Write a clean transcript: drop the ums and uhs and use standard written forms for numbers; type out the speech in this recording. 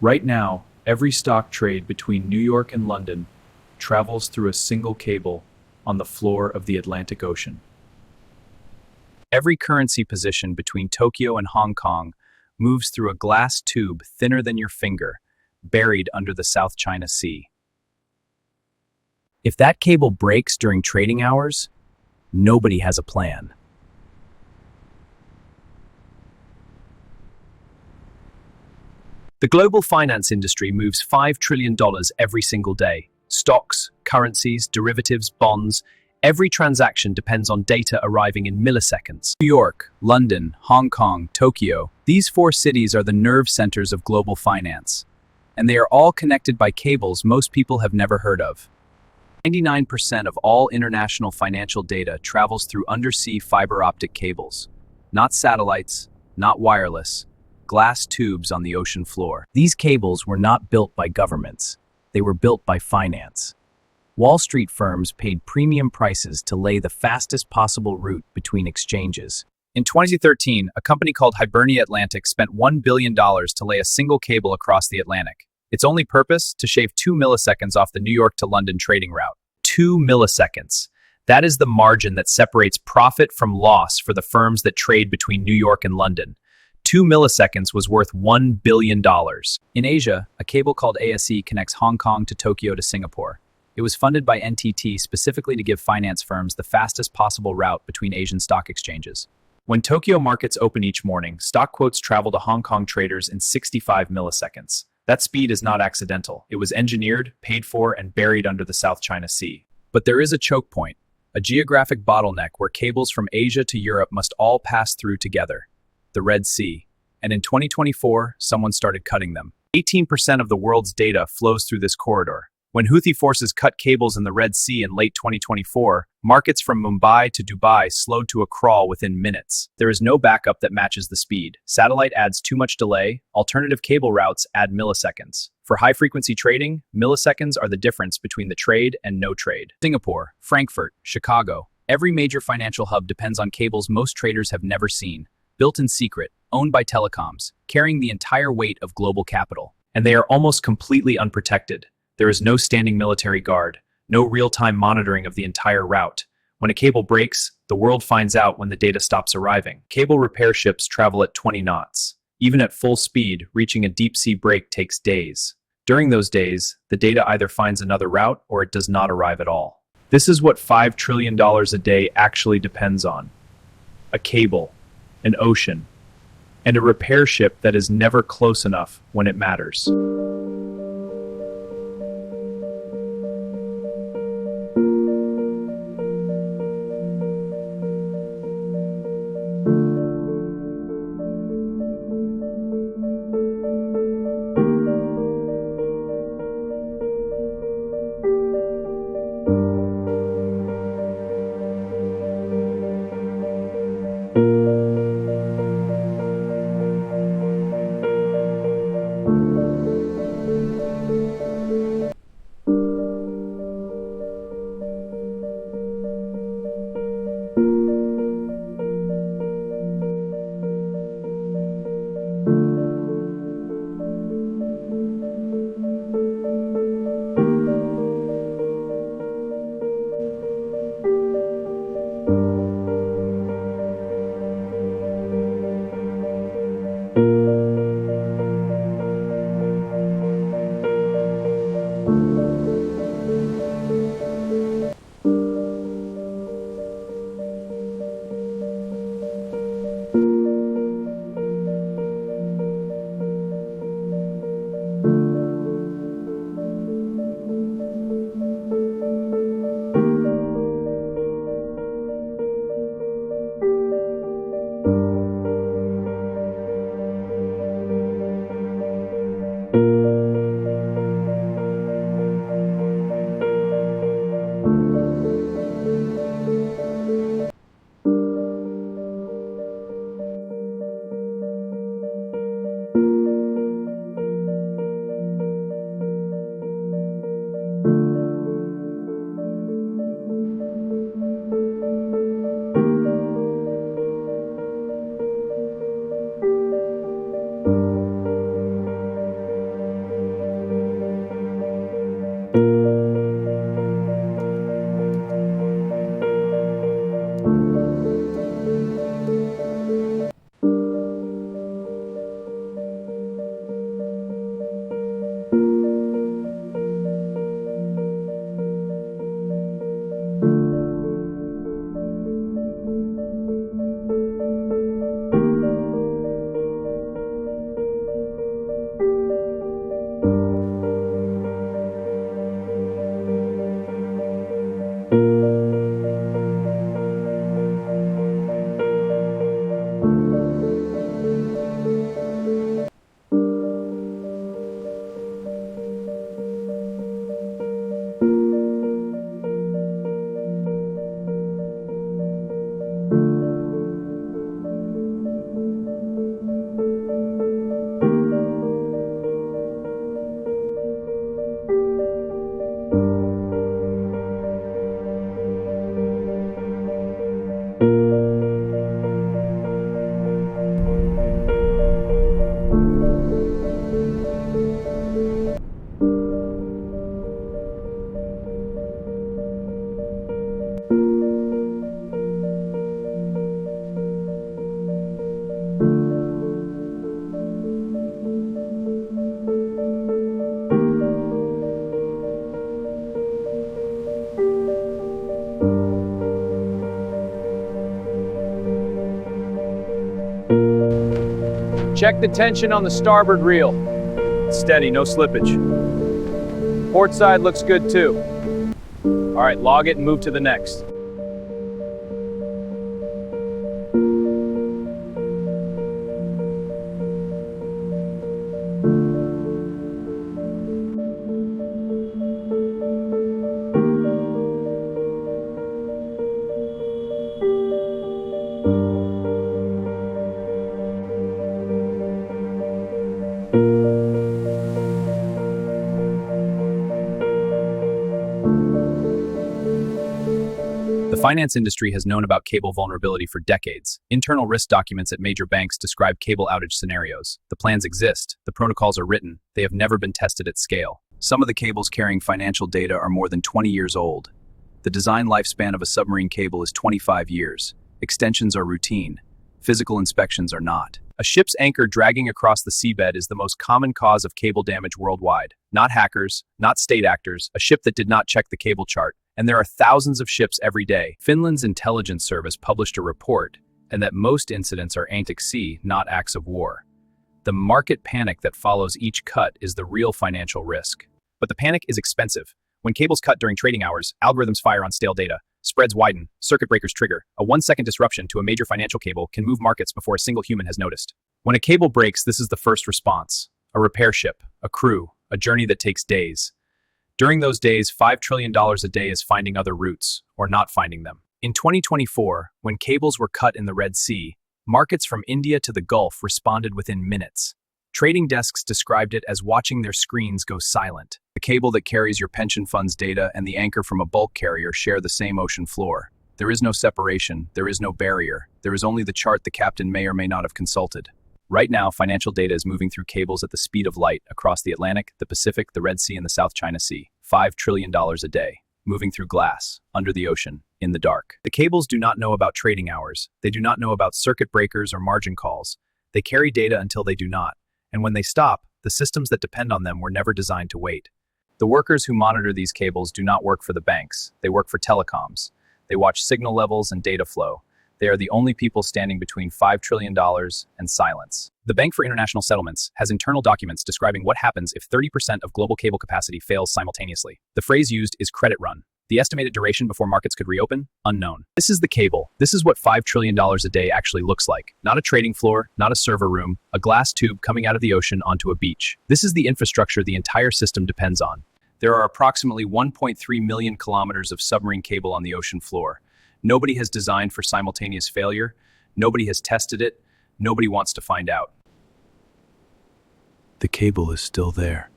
Right now, every stock trade between New York and London travels through a single cable on the floor of the Atlantic Ocean. Every currency position between Tokyo and Hong Kong moves through a glass tube thinner than your finger, buried under the South China Sea. If that cable breaks during trading hours, nobody has a plan. The global finance industry moves $5 trillion every single day. Stocks, currencies, derivatives, bonds, every transaction depends on data arriving in milliseconds. New York, London, Hong Kong, Tokyo, these four cities are the nerve centers of global finance. And they are all connected by cables most people have never heard of. 99% of all international financial data travels through undersea fiber optic cables. Not satellites, not wireless, glass tubes on the ocean floor. These cables were not built by governments. They were built by finance. Wall Street firms paid premium prices to lay the fastest possible route between exchanges. In 2013, a company called Hibernia Atlantic spent $1 billion to lay a single cable across the Atlantic. Its only purpose? To shave 2 milliseconds off the New York to London trading route. 2 milliseconds. That is the margin that separates profit from loss for the firms that trade between New York and London. 2 milliseconds was worth $1 billion. In Asia, a cable called ASE connects Hong Kong to Tokyo to Singapore. It was funded by NTT specifically to give finance firms the fastest possible route between Asian stock exchanges. When Tokyo markets open each morning, stock quotes travel to Hong Kong traders in 65 milliseconds. That speed is not accidental. It was engineered, paid for, and buried under the South China Sea. But there is a choke point, a geographic bottleneck where cables from Asia to Europe must all pass through together. The Red Sea. And in 2024, someone started cutting them. 18% of the world's data flows through this corridor. When Houthi forces cut cables in the Red Sea in late 2024, markets from Mumbai to Dubai slowed to a crawl within minutes. There is no backup that matches the speed. Satellite adds too much delay. Alternative cable routes add milliseconds. For high-frequency trading, milliseconds are the difference between the trade and no trade. Singapore, Frankfurt, Chicago. Every major financial hub depends on cables most traders have never seen. Built in secret, owned by telecoms, carrying the entire weight of global capital. And they are almost completely unprotected. There is no standing military guard, no real-time monitoring of the entire route. When a cable breaks, the world finds out when the data stops arriving. Cable repair ships travel at 20 knots. Even at full speed, reaching a deep-sea break takes days. During those days, the data either finds another route or it does not arrive at all. This is what $5 trillion a day actually depends on. A cable, an ocean, and a repair ship that is never close enough when it matters. Check the tension on the starboard reel. Steady, no slippage. Port side looks good too. All right, log it and move to the next. The finance industry has known about cable vulnerability for decades. Internal risk documents at major banks describe cable outage scenarios. The plans exist, the protocols are written, they have never been tested at scale. Some of the cables carrying financial data are more than 20 years old. The design lifespan of a submarine cable is 25 years. Extensions are routine. Physical inspections are not. A ship's anchor dragging across the seabed is the most common cause of cable damage worldwide. Not hackers, not state actors, a ship that did not check the cable chart. And there are thousands of ships every day. Finland's intelligence service published a report, and that most incidents are aimed at sea, not acts of war. The market panic that follows each cut is the real financial risk. But the panic is expensive. When cables cut during trading hours, algorithms fire on stale data, spreads widen, circuit breakers trigger. A 1-second disruption to a major financial cable can move markets before a single human has noticed. When a cable breaks, this is the first response. A repair ship, a crew, a journey that takes days. During those days, $5 trillion a day is finding other routes, or not finding them. In 2024, when cables were cut in the Red Sea, markets from India to the Gulf responded within minutes. Trading desks described it as watching their screens go silent. The cable that carries your pension fund's data and the anchor from a bulk carrier share the same ocean floor. There is no separation, there is no barrier, there is only the chart the captain may or may not have consulted. Right now, financial data is moving through cables at the speed of light across the Atlantic, the Pacific, the Red Sea, and the South China Sea. $5 trillion a day, moving through glass, under the ocean, in the dark. The cables do not know about trading hours. They do not know about circuit breakers or margin calls. They carry data until they do not. And when they stop, the systems that depend on them were never designed to wait. The workers who monitor these cables do not work for the banks. They work for telecoms. They watch signal levels and data flow. They are the only people standing between $5 trillion and silence. The Bank for International Settlements has internal documents describing what happens if 30% of global cable capacity fails simultaneously. The phrase used is credit run. The estimated duration before markets could reopen? Unknown. This is the cable. This is what $5 trillion a day actually looks like. Not a trading floor, not a server room, a glass tube coming out of the ocean onto a beach. This is the infrastructure the entire system depends on. There are approximately 1.3 million kilometers of submarine cable on the ocean floor. Nobody has designed for simultaneous failure. Nobody has tested it. Nobody wants to find out. The cable is still there.